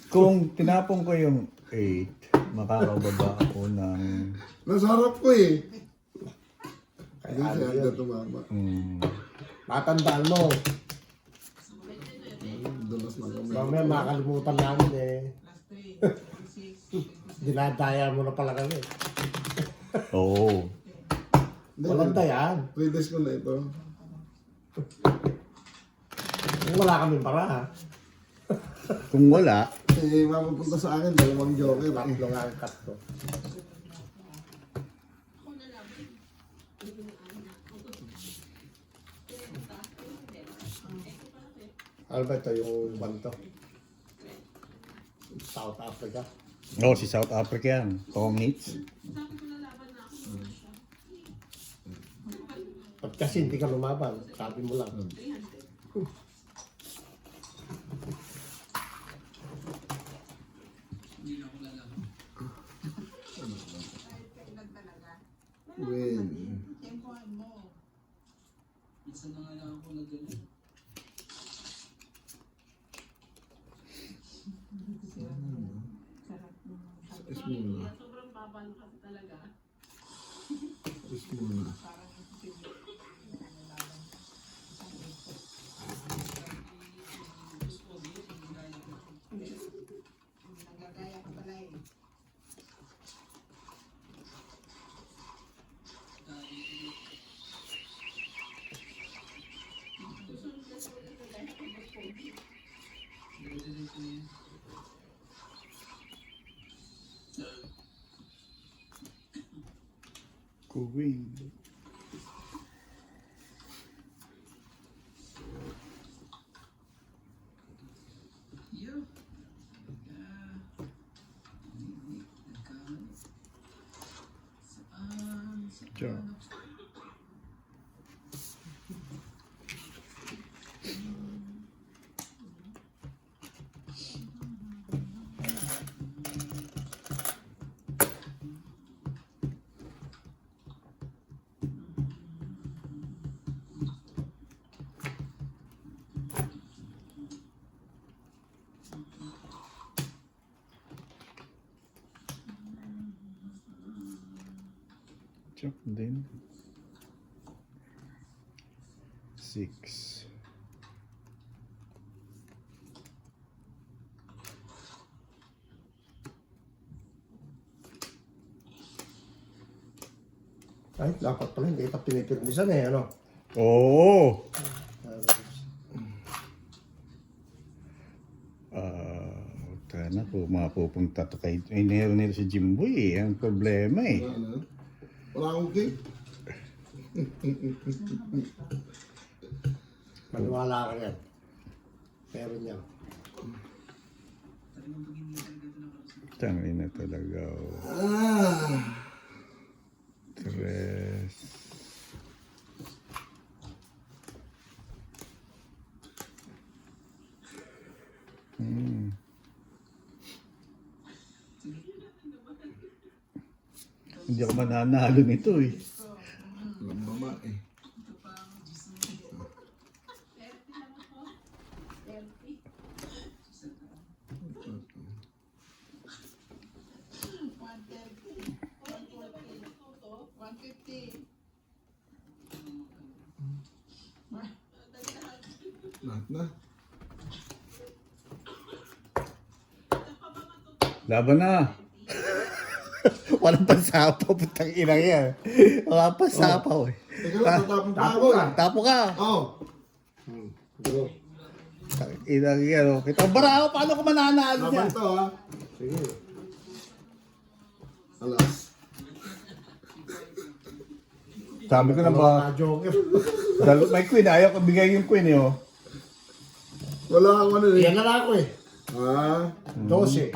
Kung tinapong ko yung 8, makakababa ako ng... Nasa harap ko eh. Hindi siya agad tumama. Matandaan mo. Dulas na kami. Mamaya makakalimutan namin eh. Dinadaya mo na pala kami. Oo. Walang dayaan. 3 days ko na ito. Wala kami para ha. Kung wala, Eh, mapupunta sa akin, dalawang joker. Tatlo nga ang cut ko. Ano ba ito yung banto? South Africa. oh, si South Africa yan. Tongits. At kasi hindi ka lumaban, sabi mo lang. Win. Is muna. Is muna. Queen. Sure. Check din. 6. Ay, dapat pala hindi ito pinipirmisan eh, ano? Oo. Tana po, mapupunta to kay... Meron nila si Jimboy eh. Ang problema eh. Ano? Wala akong cake. Maniwala ka yan. Pero niya. Tangin na talaga. Tres. Hindi ako mananalo nito eh. Walang mama eh. Lahat na. Laban na. Walang pansapaw, putang ina yan. Wala pansapaw eh. Teka lang, tatapon pa ako eh. Tapo ka. Oo. Bro. Inang yan. Kita bara ako, paano ko mananalo niya? Laban to ha. Sige. Alas. Sabi ko na ba, Joker. may queen, ayaw ko bigay yung queen eh oh. Wala akong ano eh. Yan na lang ako eh. Ah, 12.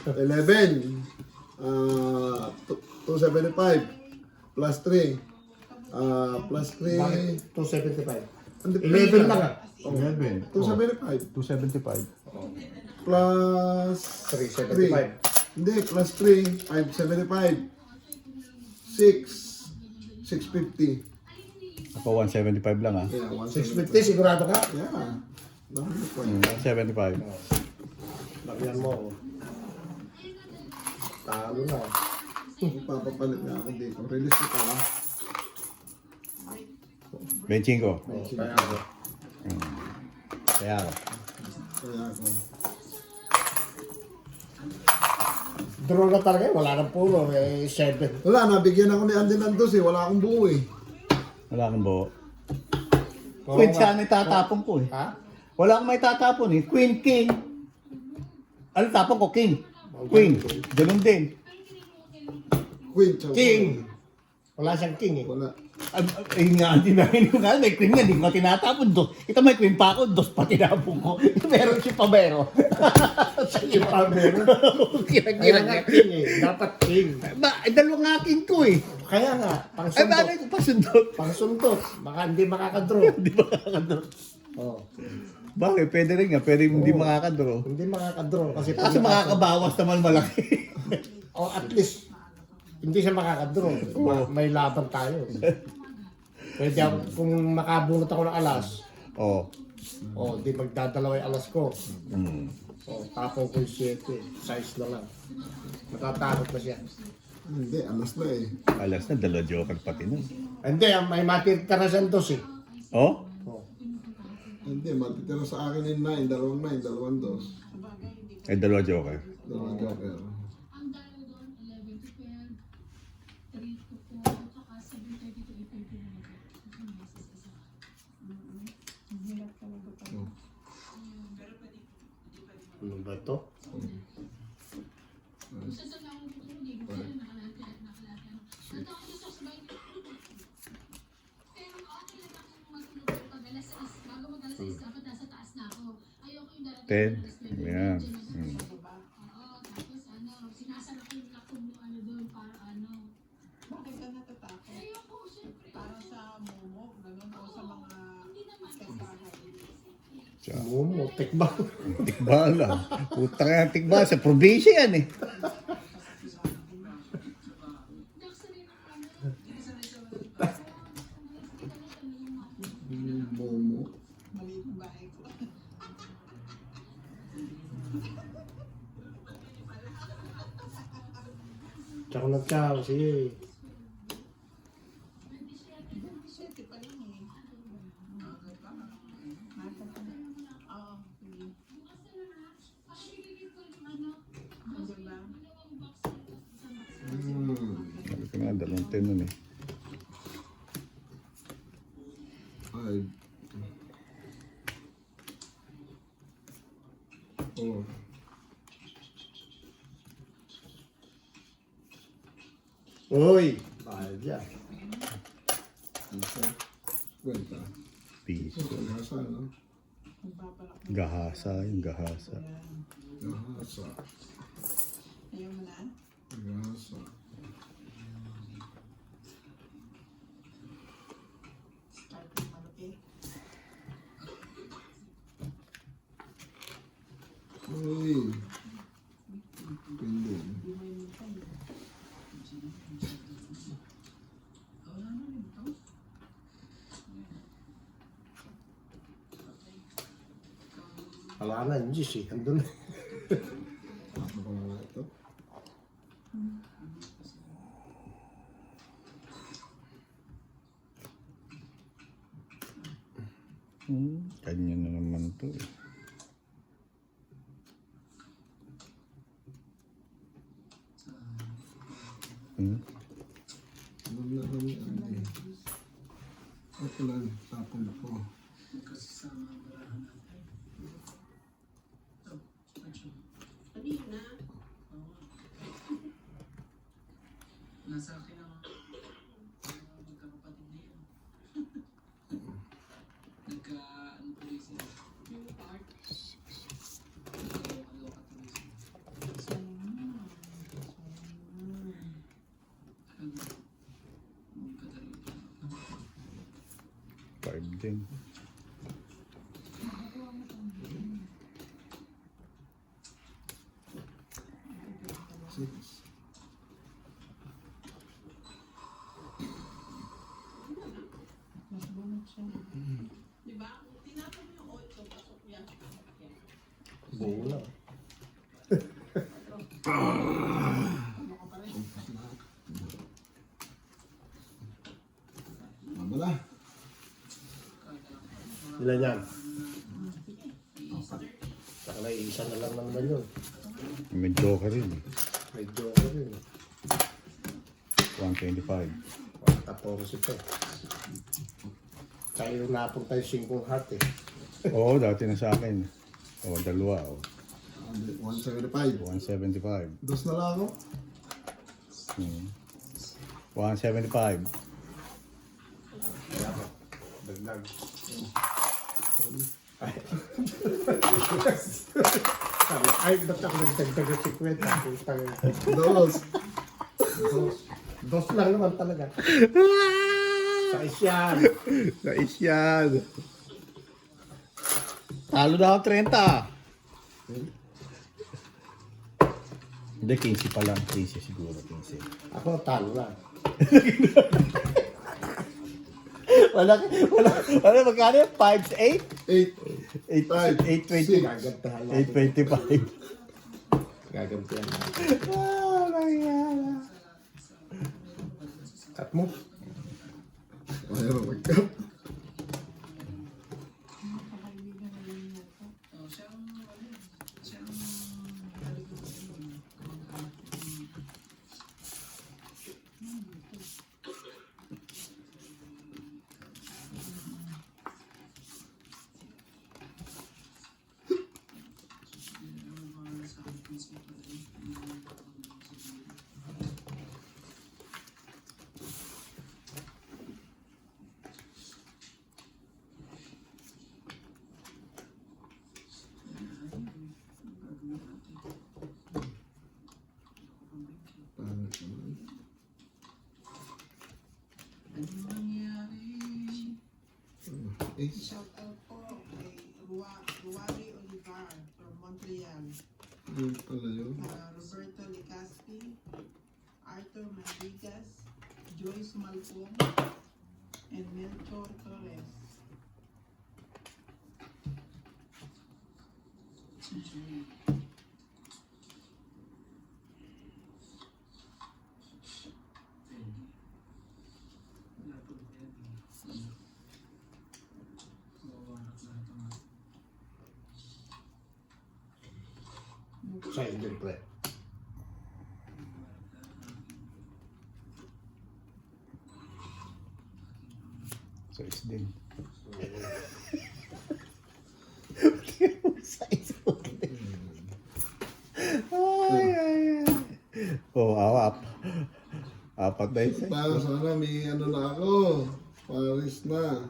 11. 275. Plus 3. Plus 3. Bakit 275? Hindi, 11 lang ah. 11. 275. 275. Plus 375. 3. Hindi, plus 3. 575. 6. 650. Ako 175 lang ah. Yeah, 650 sigurado ka? Yeah. Dami po. 175. Lagyan mo. Oh. Talo na. Papapalit na ako dito. Release ko pala. Benching ko. Oh, kaya ako. Kaya ako. Kaya ako. Draw na talaga eh. Wala nang puro. Eh, 7. Wala, nabigyan ako ni Andy ng 12 eh. Wala akong buo eh. Wala kang buo. Oo Queen nga. sana itatapon ko eh. Ha? Wala akong may tatapon eh. Queen, king. Ano tapon ko? King. Queen. Ganun din. Queen, tsaka King! Wala siyang king eh. Wala. Ay nga, hindi na nga. May queen nga, hindi ko tinatapon. Ito may queen pa ako, dos pa tinapon ko. Meron si Pabero. Yung pamero. Kaya Kira-kira nga niya. king eh. Dapat king. Dalawang nga king ko eh. Kaya nga, Ay, bakit pangsundot. ko pasundot? Pangsundot. Baka hindi makakadraw. Hindi makakadraw. Oh. Bakit? Pwede rin nga. Pwede hindi makakadraw. Hindi makakadraw. Kasi Kasi makakabawas naman malaki. O at least, hindi siya makakadraw. May laban tayo. Pwede ako, kung makabunot ako ng alas, Oo. di magdadalawa yung alas ko. Mm. Tapos ko yung 7. Size na lang. Matatakot na siya. Hindi, alas na eh. Alas na, dalawa joker pati nun. Hindi, may matitira na siyang dos eh. Oh? Oh. Hindi, matitira sa akin yung 9. Dalawang 9, dalawang 2. Ay, dalawa joker. Dalawang joker. Ano ba ito? Ten. Yan. Mm. Bakit ka natatakot? Para sa momo, gano'n o sa mga kasahay. Tsaka, Mumo, tikbang. tikbal lang. Puta ka yung tikbal. Sa probinsya yan eh. Momo. Maliit na bahay ko. Tsaka nagkaw, sige. Siyete pa lang eh. Oo, sige. Diba? Sabi ko nga, dalawang ten nun eh. Ay. Oh. Uy! Bahal dyan. Isa. Kwenta. Piso. Gahasa, no? Magpapalak mo. Gahasa, yung gahasa. Gahasa. Ayaw mo na? Gahasa. Start ng malaki. Uy. Pindi. Wala na, Diyos eh. Andun na. Ano ko nga ito? Kanya na naman to eh. Hmm? Ano na kami, Andy? Ito lang, tapon ko. Nasa akin ang magkakapatid na yun. Ano tuloy sila? Nagkakaloka tuloy sila. Magkadali. 5 din. Six. Mas bunot siya. Diba? Tinapon mo yung 8, pasok yan. Buo na. Tama na. Ilan yan? Saka na isa na lang naman yun. May joker rin. May joker yun. 125. Tapos ito. Kaya yung napunta yung 5 heart eh. Oo, dati na sa akin. Oo, dalawa. Oh. 175. 175. Dos na lang ako. 175. Dagdag. Ay, ba't ako nagdagdag ng 50? Putang ina. Dos. Dos lang naman talaga. Sa isyan. Sa isyan. Talo na ako 30. Hindi, 15 pa lang. 15 siguro, 15. Ako, talo lang. Wala, magkano yun? 5, 8? 8. 820. Gagantahan natin. 825. Gagantahan natin. Ah, nangyayari. Cut mo. Ayaw na mag-cut. Oh, siyang Shout out po kay Ruari Olivar from Montreal. Yun pala yun. Roberto Licaspi, Arthur Mandigas, Joyce Malpong, and Melchor Torres. Sa inyo, pre. Size din. Oh, awap. Apat na isa. Tayo sana may ano na ako. Paris na.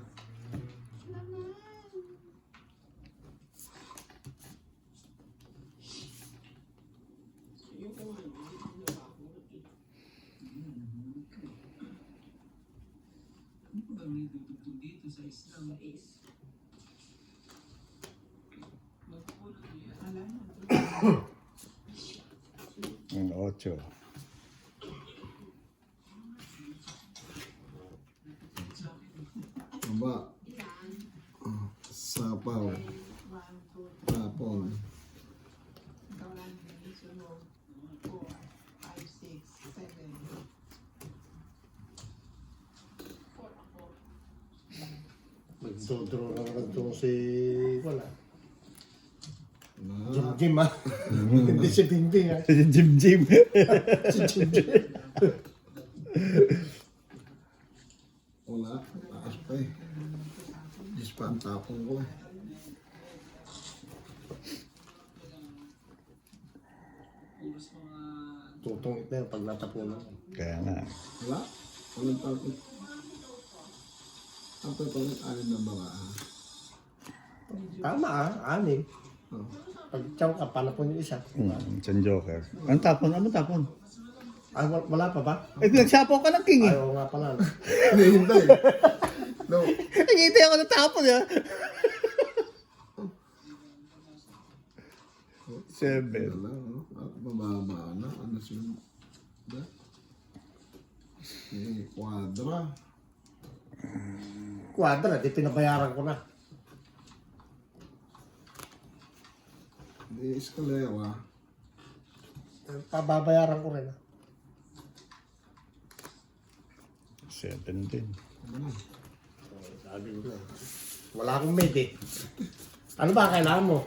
ano ba ang nidudugtog dito sa Islam? Magpupunan niya. Alam mo, Ang 8. Aba. Sapaw. 1, 2, 3, Tapon. ikaw lang din, sunog, 4, 5, 6, 7. 4 ako. Nagdodro lang nagdodro si... Wala. Na. Jim ah. Hindi si Bingbing ah. Jim. Wala. Taas pa eh. Diyos pa ang tapon ko eh. Puros mga Tutungit na yun pag natapunan. Kaya nga. Wala. Walang tapon. Ang tapon, alin na mga Tama ah, 6. Oh. Pag tiyaw ka, panapon yung isa. Isang joker. Ang tapon? Ano tapon? Ay, wala pa ba? Eh, nagsapaw ka ng king eh. Ayaw nga pala. Hinihintay. No. Nagihintay ako ng tapon eh. 7. Wala, no? At mababa na. Ano siya? Da? Eh, kwadra. Kwadra, di pinabayaran ko na. Di iskalewa. pababayaran ko rin. 7 din. Sabi ko na. Wala akong med eh. Ano ba ang kailangan mo?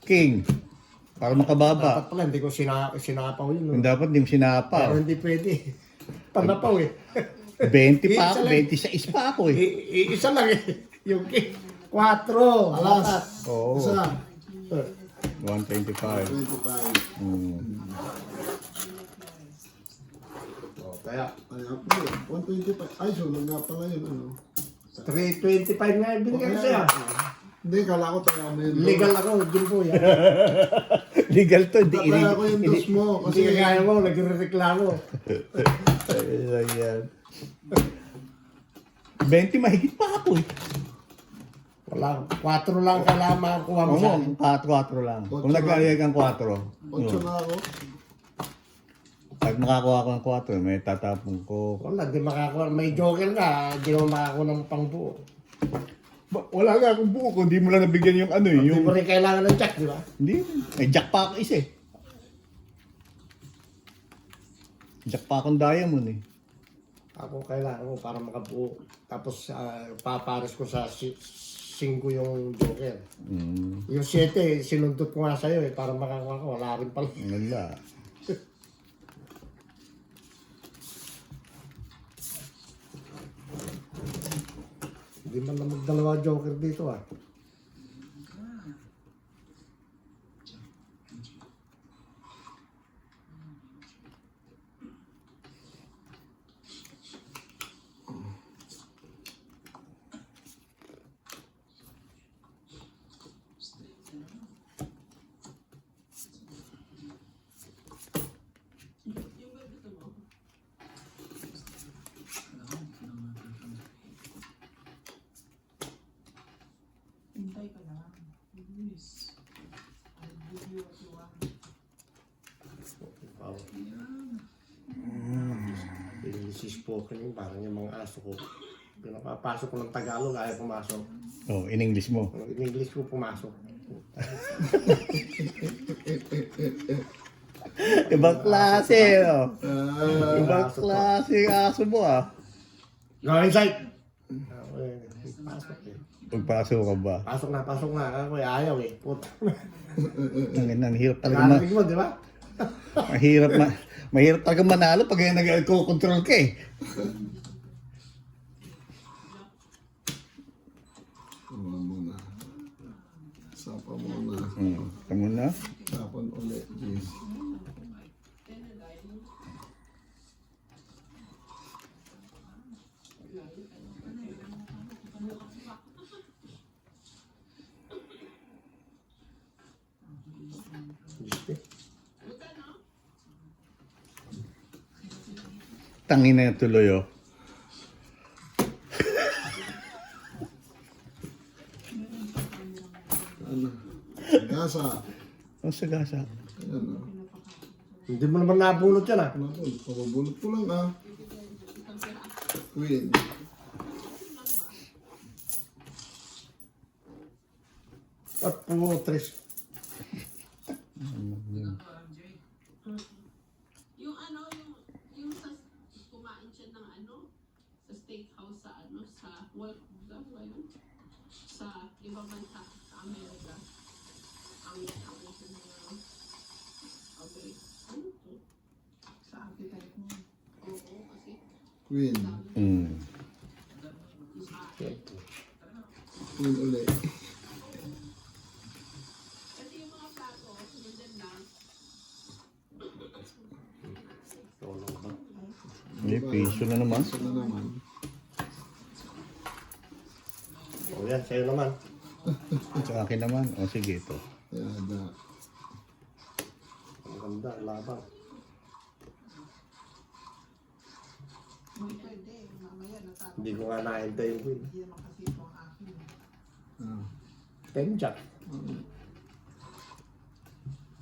King. Para makababa. Dapat pala, hindi ko sinapaw yun. Kung No? dapat hindi mo Pero sinapaw. hindi pwede. Panapaw eh. 20 pa ako, Isa lang. 26 pa ako eh. Isa lang eh. Yung 4. Alas. Oo. Isa. 125. 25. Kaya, Kaya po, 125. Ay, sunog nga pala yun, ano. 325 nga yung binigyan ko sa'yo. Hindi, kala ko tayo mo yun. Legal ako, Jimbo yan. Legal to, hindi Kaya ko yung dos mo. Kasi Kasi kaya mo, nagre-reklamo. Ayan. 20 mahigit pa ako eh. Wala, 4 lang kailangan makakuha mo sa akin. Oo, 4 lang. Kung nag-aaligay kang 4. 8 na ako. Pag makakuha ko ng 4, may tatapong ko. Wala, di makakuha. May joker ka, di mo makakuha ng pangbuo. Wala nga akong buo kung di mo lang nabigyan yung ano eh. Hindi Yung... mo rin kailangan ng jack, di ba? Hindi. May jack pa ako isa eh. Jack pa akong diamond eh. Ako kailangan ko para makabuo. Tapos papares ko sa 5 yung joker. Yung 7, sinundot ko nga sa'yo eh, para makakuha ko. Wala rin pala. Wala. Hindi man lang magdalawa joker dito ah. Hintay ka lang. Please. I'll give you what you want. Wow. English is spoken yun, parang yung mga aso ko. Pinapapasok ko ng Tagalog, ayaw pumasok. Oh, in English mo. In English ko pumasok. Ibang klase, no? Ah, Ibang klase yung aso mo, ah. Go inside! Pasok eh. Pagpasok ka ba? Pasok na. Ako eh, ayaw eh. Puta. Ang hirap talaga Narinig mo, di ba? mahirap talaga manalo pag nag-control ka eh. Tama muna. Sapa muna. Tama na. Tapon ulit, please. Tangin na yung tuloy, oh. Ano? Gasa. Ang sagasa. Ayan, ah. Hindi mo naman nabunot yan ah. Ano po? Pababulot ko lang, ah. Queen. At putres. Yung ano, yung sa kumain siya ng ano, sa steakhouse sa ano, sa Walt, ba yun? Sa ibang bansa, sa Amerika. Ang okay. Ano to? Sa appetite mo. Oo, kasi Queen. Queen ulit. kasi yung mga plato, sundan lang. Hindi, piso na naman. Ito na naman. O yan, sa'yo naman. Sa akin naman. O, sige, ito. Ayan, na. Ang ganda, labang. Hindi pwede. Mamaya natapos. Hindi ko nga nahintay yung queen. Hindi naman kasi ito ang akin. Ah. 10 jack.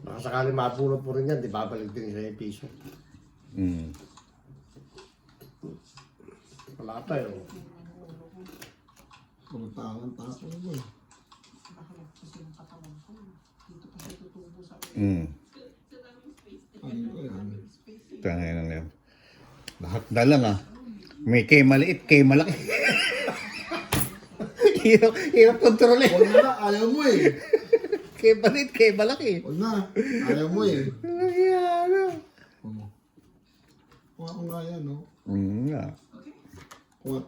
Baka sakali mabunot mo rin yan, di babalik din sa yung piso. Wala pa eh. Pagtangan tapon mo eh. Nakalap kasi yung katawan ko. Dito kasi tutubo sa Sa daming space Tangay lang yan. Lahat na lang ah. May K maliit, K malaki. Hirap kontrolin. Huwag na, ayaw mo eh. K maliit, K malaki. Huwag na, ayaw mo eh. Nangyari. Kuha ko nga yan, no? Nga. 4.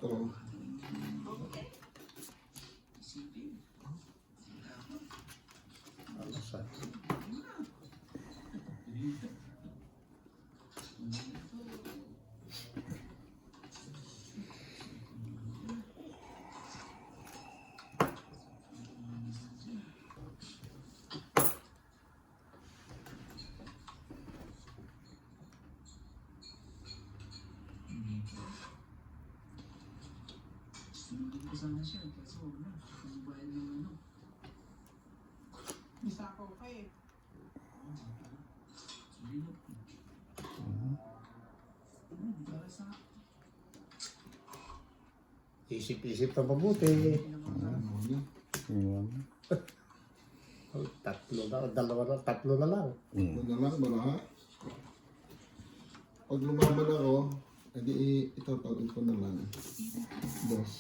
Hindi ko sana siya, kaso wag na. Ang bayad ng ano. Isa ko kay. Sabi na. Para sa Isip-isip na mabuti. Tatlo na, dalawa na, tatlo na lang. Huwag na lang, baraha. Pag lumaban ako, edi itatawin ko na lang. Boss.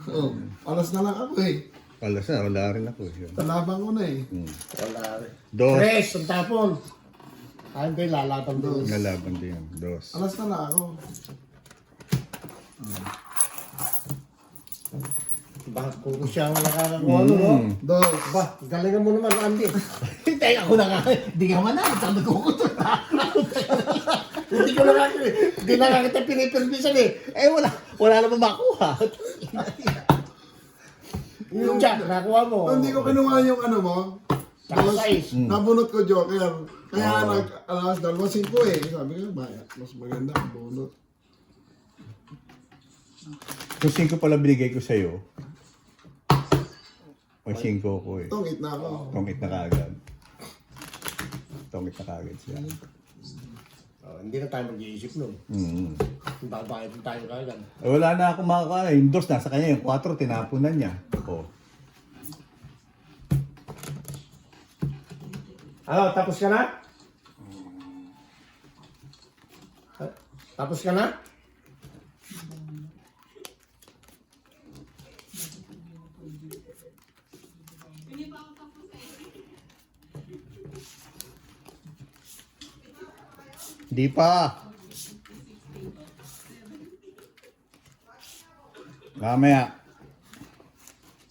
Oh, alas na lang ako eh. Alas na, wala rin ako. Yun. Talabang ko na eh. Wala rin. Dos. Tres, ang tapon. Ay, hindi, lalaban doon. Nalaban din yan. Dos. Alas na lang ako. Bakit kung siya ang nakakakuha no? Dos. Ba, galingan mo naman, Andy. Hindi, ako na nga. Hindi ka manalo. Sabi ko ko. Hindi ko hindi na kita pinipirmisan eh. Wala naman makuha. Yung jack, nakuha mo. Hindi ko kinuha yung ano mo. Saka Dos. size. Nabunot ko Joker. Kaya alas 2:05 eh. Sabi ko, mas maganda ang bunot. Kung 5 pala binigay ko sa'yo, may 5 ko eh. Tungit na ako. Tungit na kagad. Tungit na kagad siya. Hindi na tayo mag-iisip nun. Babayad tayo kagad. Wala na akong makakain. Yung dos nasa kanya, yung 4 tinapon na niya. Oh. Ano, tapos ka na? Tapos ka na? Hindi pa ako tapos eh. Di pa. Mamaya.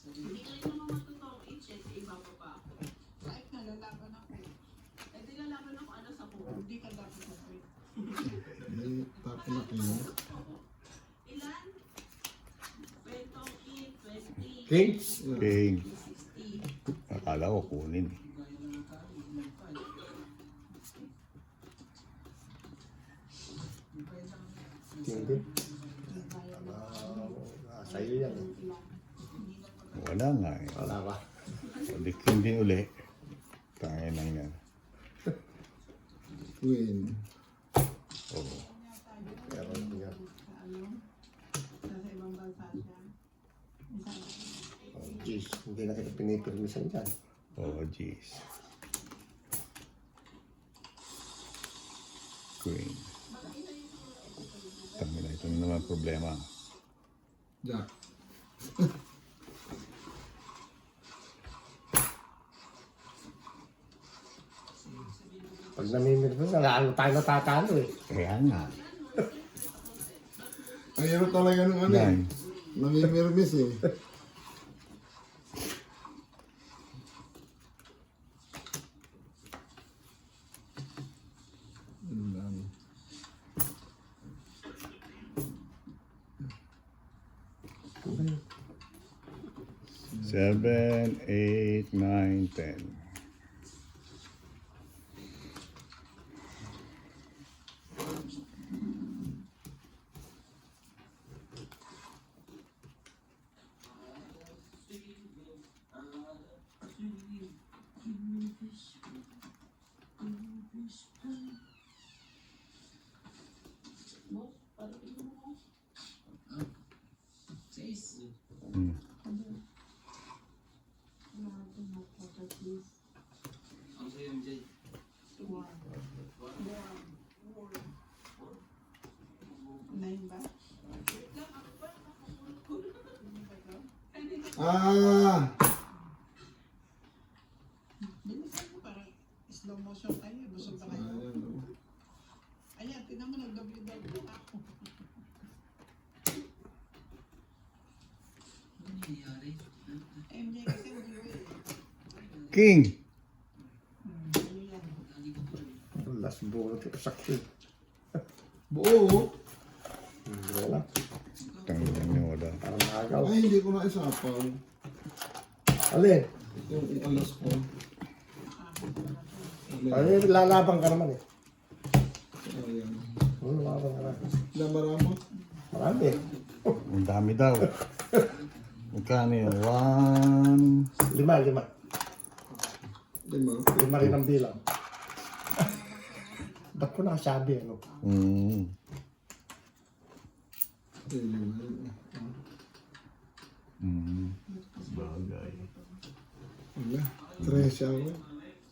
Hindi ko rin naman matutong i-check sa iba pa ako. Kahit nalalaban ako. Eh, di lalaban ako ano sa buo. Hindi ka dapat ako. Tapos na kayo. Ilan? 20, 20, King? King. 60. Akala ko kunin. Hindi. Sa'yo yan. Wala nga eh. Wala ba? King din uli. Tangin lang yan. Queen. Oo. Pero yan. Nasa ibang bansa siya. Oh, jeez, hindi na kita pinipirmisan dyan. Oh, jeez. Queen. Tangin na, ito na naman problema. Jack. Pag namimirmisan, lalo tayo natatalo eh. Kaya nga. Ang hirap talaga nung ano eh. Yan. Namimirmis eh. Ang dami. Seven, 8, 9, 10. Says, ang sa'yo yung Jay. Bilisan mo para slow motion kayo. Busog pa kayo. Ayan, oh. Ayan, tignan mo nag-W ako. Ano nangyayari? MJ kasi hindi ko eh. King! Ano yan? Lagi ko pa. Last bunot ito sakit. Buo. Wala. Tangin niyo, wala. Parang nakagaw. Ay, hindi ko na isapaw. Alin? Yung alas ko. Ay, lalaban ka naman eh. Ayan. Lalaban ka naman. Lamarama. Marami eh. Ang dami daw. Magkano yun? 1... 5. 5. 5 rin ang bilang. Ba't ko nakasabi ano? Bagay. Wala. 13 ako.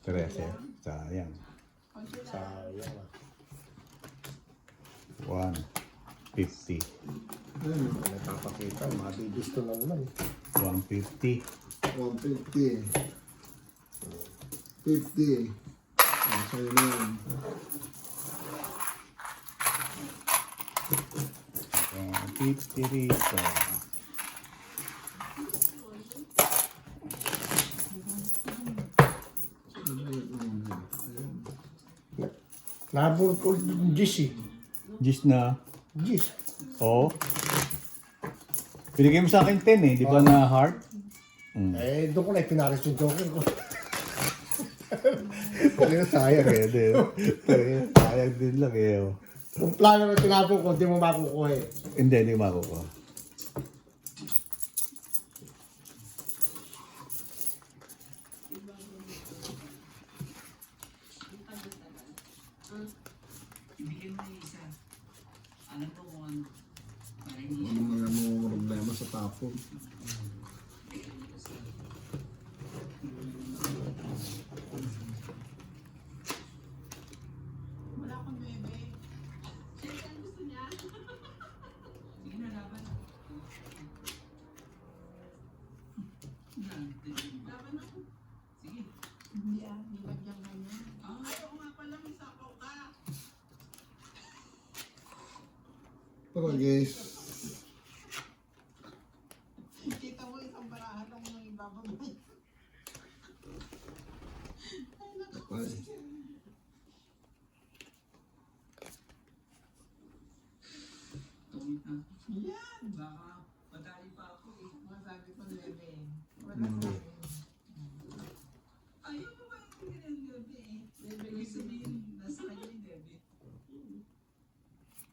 13. Sayang. Sayang ah. 150. Ayun. Nagpapakita, mabibisto na naman eh. 150. 150. 50. Ah, sa'yo na yan. 150 rito. Nabulot ko yung Gis eh. Gis na. Gis. Oo. Binigay mo sa akin 10 eh. Di ba na heart? Eh, doon ko na ipinaris yung joker ko. Sayang eh. Sayang din lang eh. Oh. Kung plano na tinapon ko, hindi mo makukuha eh. Hindi makukuha. Ibigay mo yung isa. Alam mo kung ano. Para hindi Ano mga mga problema sa tapon. Wala akong bebe. Siyempre, ang gusto niya. Sige na, laban. Laban ako. Sige. Hindi ah, nilagyan ka niya. Ay, oo nga pala, may sapaw ka. Tara guys. Kita mo isang barahan ng mga ibabagay. Ay. Tumit na. Yan! Baka madali pa ako eh. Masabi ko bebe. Wala sa akin. Ayaw mo ba yung ganyan gabi eh? Ibig sabihin, nasa kanya yung gabi.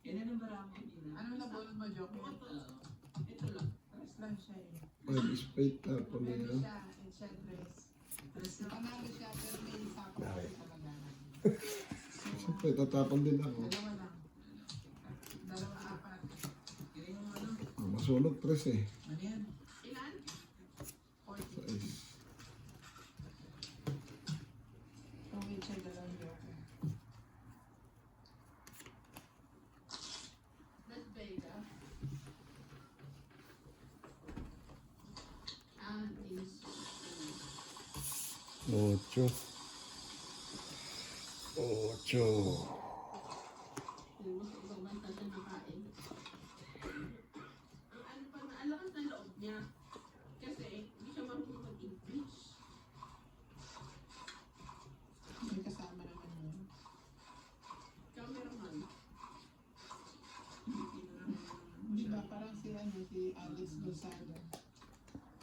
Yan na nang marami yun. Ano na bonus mo, Joker? Ito lang. Press lang siya eh. Ay, spade tapon na Bebe yan. siya, and siya dress. Panalo siya, pero may isa ko talaga. Siyempre, tatapon din ako. Dalawa lang. Dalawa, apat. Yan yung ano. Ah, masunog 3 eh. Ano yan? Ilan? 40. Ay. Tumit siya dalawang Joker. Las Vegas. And is 8. 8. ibang banta siya nakain. Ang ano pa na, ang lakas ng loob niya. Kasi, hindi siya marunong mag-English. May kasama naman yun. Cameraman. Di ba parang si Alex Lozada.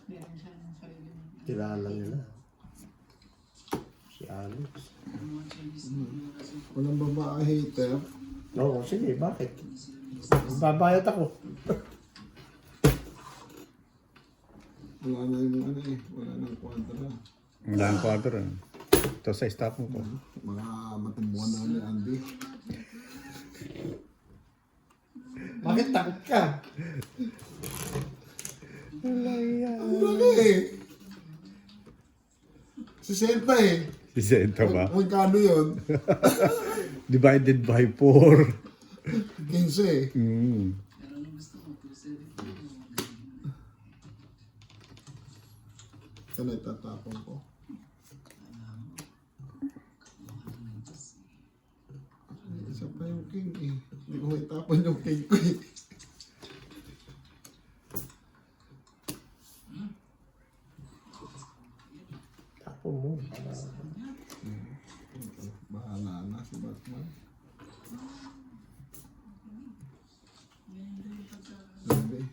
Meron siya ng sarili niya. Kilala nila. Si Alex. Yung mga Chinese na yung kasi Walang babae hater. Oo, sige, bakit? Babayad ako. Wala na yung ano eh. Wala na yung kwadra. Wala ang quarter. Ito sa stop mo ko. Mga matimbuhan na ni Andy. Bakit takot ka? Ang laki eh. 60 eh. Si Senta ba? Magkano yun? Divided by 4. 15 eh. pero anong gusto mo? 270. Ito na itatapon ko. Isa pa yung king eh. Hindi ko itapon yung king ko eh. Tapon mo. Bahala na si Batman. Sabi.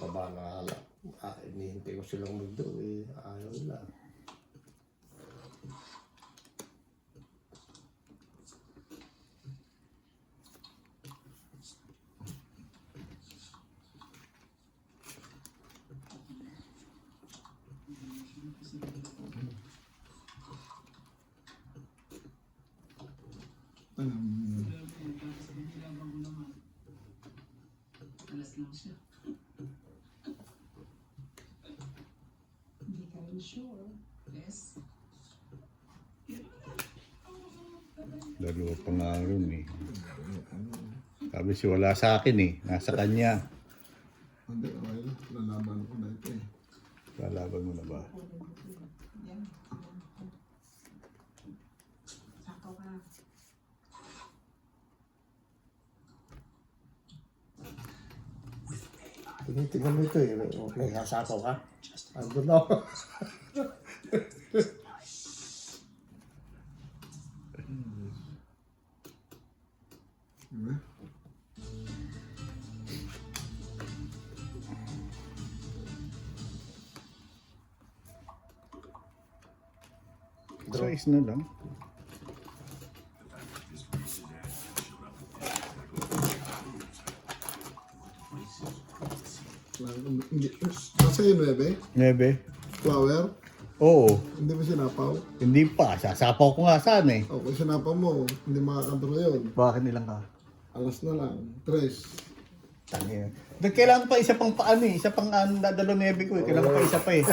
Baba na ala. Inihintay ko silang magdo eh. Ayaw na. Alas lang siya. Hindi ka rin sure. Yes. Dalawa pa nga rin eh. Sabi si wala sa akin eh. Nasa kanya. Hindi, okay lang. Lalaban ko na ito eh. Lalaban mo na ba? Yan. Sakaw ka. Tingnan mo ito eh. May hasapaw ka. Andun na ako. Diba? Size na lang. Hindi. Nasa yun, Bebe? Nebe? Flower? Oo. Hindi ba sinapaw? Hindi pa. Sasapaw ko nga saan eh. O, kung sinapaw mo, hindi makakadro yun. Bakit nilang ka? Alas na lang. 3. Tangin. Kailangan pa isa pang paano eh. Isa pang dadalo nebe ko eh. Kailangan pa isa pa eh.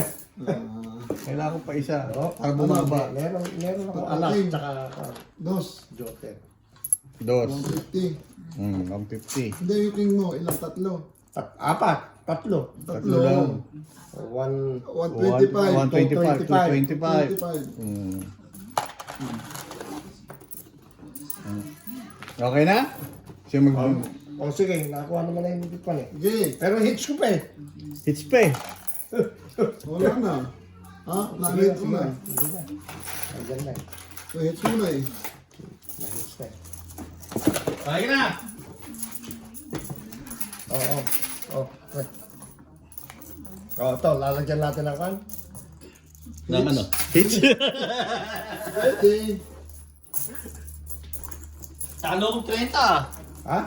Kailangan ko pa isa. Para bumaba. Meron ako alas Okay. tsaka Dos. joker. Dos. 150. 150. Hindi yung king mo. Ilang tatlo? Apat. Tatlo. Tatlo lang. 125. 125. 125. 225. 25. Okay na? Siya mag... O sige, nakuha naman na yung bitpan eh. Okay. Pero hits ko pa eh. Hits pa eh. Wala na. Ha? Na-hits mo na. Hindi na. Nandiyan na eh. Na-hits mo na eh. Na-hits na eh. Okay na! Oo. Okay. O, ito, lalagyan natin ng kan. Nang ano? Hits? Okay. Talo kong 30. Ha?